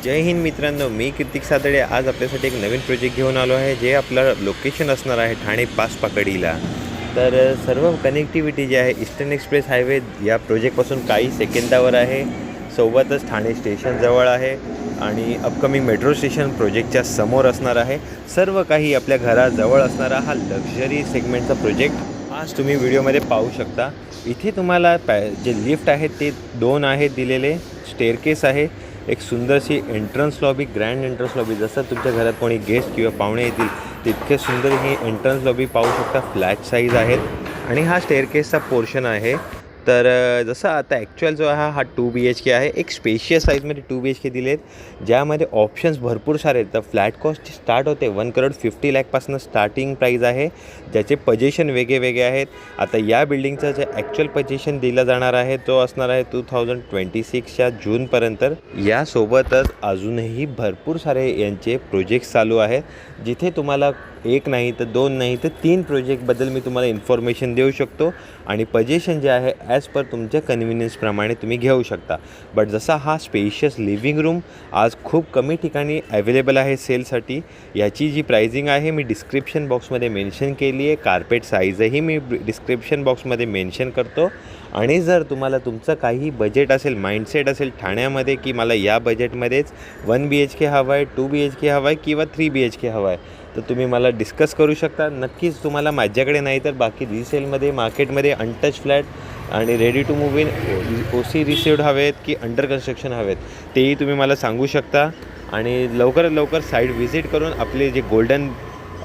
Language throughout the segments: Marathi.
जय हिंद मित्रांनो, मी कीर्तिक सादळे आज आपल्यासाठी एक नवीन प्रोजेक्ट घेऊन आलो आहे, जे आपलं लोकेशन असणार आहे ठाणे पाचपाकडीला। तर सर्व कनेक्टिव्हिटी जी आहे ईस्टर्न एक्सप्रेस हायवे या प्रोजेक्टपासून काही सेकंदावर आहे। सोबतच ठाणे स्टेशन जवळ आहे आणि अपकमिंग मेट्रो स्टेशन प्रोजेक्टच्या समोर असणार आहे। सर्व काही आपल्या घराजवळ असणारा हा लक्झरी सेगमेंटचा प्रोजेक्ट आज तुम्ही व्हिडिओमध्ये पाहू शकता। इथे तुम्हाला जे लिफ्ट आहे ते 2 आहेत दिलेले, स्टेअरकेस आहे, एक सुंदरशी entrance lobby, grand entrance lobby. जसं तुमच्या घरात कोणी गेस्ट किंवा पाहुणे येतील तितके सुंदर ही एंट्रन्स लॉबी पाहू शकता। फ्लॅट साईज आहेत आणि हा स्टेअरकेसचा पोर्शन आहे। तर जसं आता ॲक्च्युअल जो आहे हा 2 BHK आहे, एक स्पेशियस साईजमध्ये 2 BHK दिले आहेत, ज्यामध्ये ऑप्शन्स भरपूर सारे आहेत। तर फ्लॅट कॉस्ट स्टार्ट होते 1,50,00,000 पासून स्टार्टिंग प्राईज आहे, ज्याचे पोझिशन वेगळे आहेत। आता या बिल्डिंगचं जे ॲक्च्युअल पोझिशन दिला जाणार आहे तो असणार आहे 2026च्या जूनपर्यंत। यासोबतच अजूनही भरपूर सारे यांचे प्रोजेक्ट्स चालू आहेत, जिथे तुम्हाला एक नाही तर 2 नाही तर 3 प्रोजेक्टबद्दल मी तुम्हाला इन्फॉर्मेशन देऊ शकतो आणि पोझिशन जे आहे ॲज पर तुमच्या कन्व्हिनियन्सप्रमाणे तुम्ही घेऊ शकता। बट जसा हा स्पेशियस लिव्हिंग रूम आज खूप कमी ठिकाणी अवेलेबल आहे सेलसाठी, याची जी प्राइसिंग आहे मी डिस्क्रिप्शन बॉक्समध्ये मेन्शन केली आहे। कार्पेट साईजही मी डिस्क्रिप्शन बॉक्समध्ये मेन्शन करतो। आणि जर तुम्हाला तुमचं काही बजेट असेल, माइंडसेट असेल ठाण्यामध्ये की मला या बजेटमध्येच 1 BHK हवं आहे, 2 BHK हवं आहे किंवा 3 BHK हवं आहे, तर तुम्ही मला डिस्कस करू शकता। नक्कीच तुम्हाला माझ्याकडे नाही तर बाकी रिसेलमध्ये मार्केटमध्ये अनटच फ्लॅट आणि ready to move in OC received हवेत की अंडर कन्स्ट्रक्शन हवेत, तेही तुम्ही मला सांगू शकता। आणि लवकरात लवकर साईट व्हिजिट करून आपले जे गोल्डन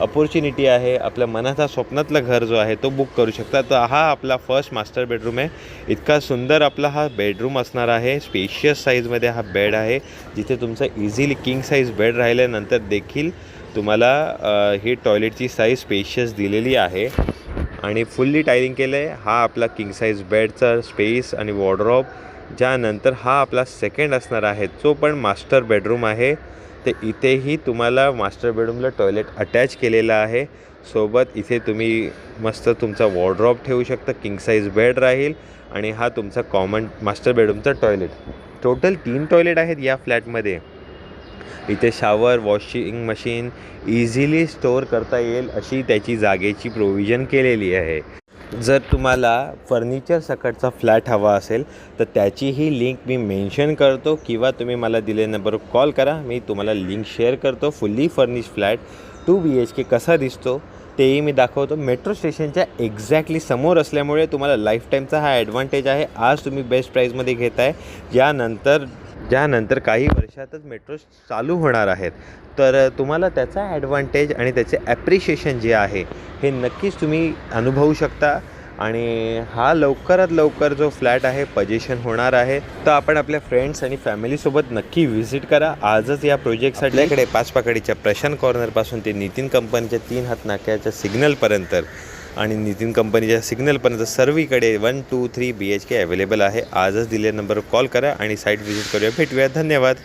अपॉर्च्युनिटी आहे, आपल्या मनाचा स्वप्नातलं घर जो आहे तो बुक करू शकता। तर हा आपला फर्स्ट मास्टर बेडरूम आहे। इतका सुंदर आपला हा बेडरूम असणार आहे। स्पेशियस साईजमध्ये हा बेड आहे, जिथे तुमचं इझिली किंग साईज बेड राहिल्यानंतर देखील तुम्हाला ही टॉयलेटची साईज स्पेशियस दिलेली आहे आणि फुल्ली टायलिंग केलं आहे। हा आपला किंग साईज बेडचा स्पेस आणि वॉर्डरोब। ज्यानंतर हा आपला सेकंड असणार आहे, जो पण मास्टर बेडरूम आहे। ते इथेही तुम्हाला मास्टर बेडरूमला टॉयलेट अटॅच केलेलं आहे। सोबत इथे तुम्ही मस्त तुमचा वॉर्डरोब ठेवू शकता, किंग साईज बेड राहील आणि हा तुमचा कॉमन मास्टर बेडरूमचा टॉयलेट। टोटल 3 टॉयलेट आहेत या फ्लॅटमध्ये। इथे shower, washing machine easily store करता येईल अशी त्याची जागेची प्रोव्हिजन केलेली आहे। जर तुम्हाला फर्निचर सकटचा फ्लॅट हवा असेल तर त्याचीही लिंक मी मेन्शन करतो, किंवा तुम्ही मला दिलेल्या नंबरवर कॉल करा, मी तुम्हाला लिंक शेअर करतो। फुल्ली फर्निश फ्लॅट 2 BHK कसा दिसतो तेही मी दाखवतो। मेट्रो स्टेशनच्या एक्झॅक्टली समोर असल्यामुळे तुम्हाला लाईफ टाईमचा हा ॲडव्हान्टेज आहे। आज तुम्ही बेस्ट प्राईजमध्ये घेत आहे, ज्यानंतर काही वर्षातच मेट्रो चालू होणार आहेत, तर तुम्हाला त्याचा ॲडव्हान्टेज आणि त्याचे ॲप्रिशिएशन जे आहे हे नक्कीच तुम्ही अनुभवू शकता। आणि हा लवकरात लवकर जो फ्लॅट आहे पोझिशन होणार आहे, तर आपण आपल्या फ्रेंड्स आणि फॅमिलीसोबत नक्की व्हिजिट करा आजच या प्रोजेक्टसाठी। आपल्याकडे पाचपाकडीच्या प्रशांत कॉर्नरपासून ते नितीन कंपनीच्या 3 हात नाक्याच्या सिग्नलपर्यंत आणि नितीन कंपनीच्या सिग्नलपर्यंत सर्वीकडे 1, 2, 3 BHK अवेलेबल आहे। आजच दिलेल्या नंबरवर कॉल करा आणि साईट व्हिजिट करूया। भेटूया, धन्यवाद।